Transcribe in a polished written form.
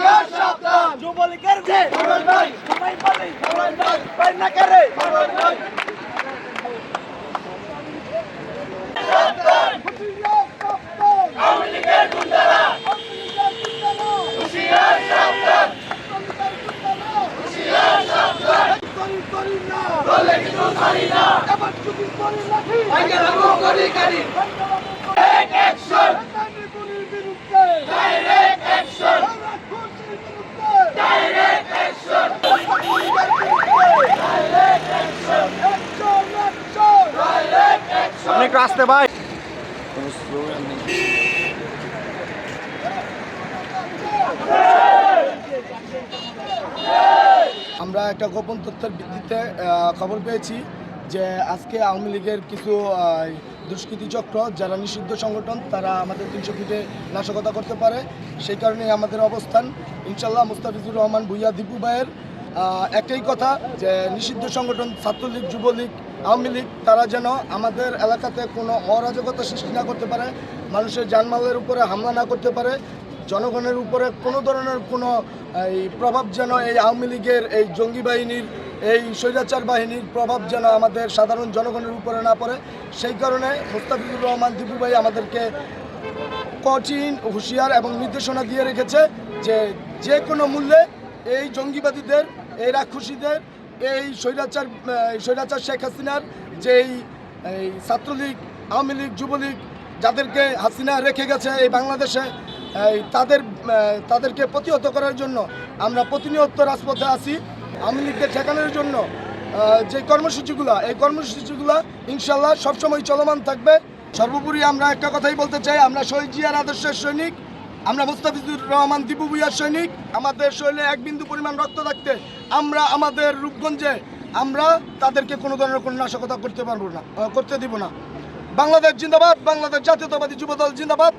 হুঁশিয়ার সাবধান যুবলীগের যে খবর নাই সবাই বলে খবর নাই পাই না করে খবর নাই হুঁশিয়ার সাবধান আওয়ামী লীগের গুন্ডারা হুঁশিয়ার সাবধান হুঁশিয়ার সাবধান করি না বলে কিন্তু ছাড়ি না এবার যদি করি লাঠি ভাইকে লাগু করি কারি এক অ্যাকশন রাজনীতির বিরুদ্ধে ডাইরেক্ট অ্যাকশন খুশির বিরুদ্ধে direct action direct action direct action অনেক রাস্তে ভাই আমরা একটা গোপন তথ্যের ভিত্তিতে খবর পেয়েছি যে আজকে আওয়ামী লীগের কিছু দুষ্কৃতী চক্র যারা নিষিদ্ধ সংগঠন তারা আমাদের 300 ফিটে নাশকতা করতে পারে। সেই কারণেই আমাদের অবস্থান। ইনশাল্লাহ মুস্তাফিজুর রহমান ভূঁইয়া দীপু ভাইয়ের একটাই কথা যে নিষিদ্ধ সংগঠন ছাত্রলীগ, যুবলীগ, আওয়ামী লীগ তারা যেন আমাদের এলাকাতে কোনো অরাজকতা সৃষ্টি না করতে পারে, মানুষের জানমালের উপরে হামলা না করতে পারে, জনগণের উপরে কোনো ধরনের কোনো এই প্রভাব যেন এই আওয়ামী লীগের এই জঙ্গি বাহিনীর এই স্বৈরাচার বাহিনীর প্রভাব যেন আমাদের সাধারণ জনগণের উপরে না পড়ে। সেই কারণে মুস্তাফিজুর রহমান দীপু ভাই আমাদেরকে কঠিন হুঁশিয়ার এবং নির্দেশনা দিয়ে রেখেছে যে যে কোনো মূল্যে এই জঙ্গিবাদীদের, এই রাক্ষসীদের, এই স্বৈরাচার শেখ হাসিনার যেই এই ছাত্রলীগ, আওয়ামী লীগ, যুবলীগ যাদেরকে হাসিনা রেখে গেছে এই বাংলাদেশে, তাদেরকে প্রতিহত করার জন্য আমরা প্রতিনিয়ত রাজপথে আছি। আওয়ামী লীগকে ঠেকানোর জন্য যে এই কর্মসূচিগুলো ইনশাল্লাহ সবসময় চলমান থাকবে। সর্বোপরি আমরা একটা কথাই বলতে চাই, আমরা শহীদ জিয়ার আদর্শের সৈনিক, আমরা মুস্তাফিজুর রহমান দীপু ভূঁইয়ার সৈনিক। আমাদের শরীরে এক বিন্দু পরিমাণ রক্ত থাকতে আমরা আমাদের রূপগঞ্জে আমরা তাদেরকে কোনো ধরনের কোনো নাশকতা করতে দিব না। বাংলাদেশ জিন্দাবাদ, বাংলাদেশ জাতীয়তাবাদী যুবদল জিন্দাবাদ।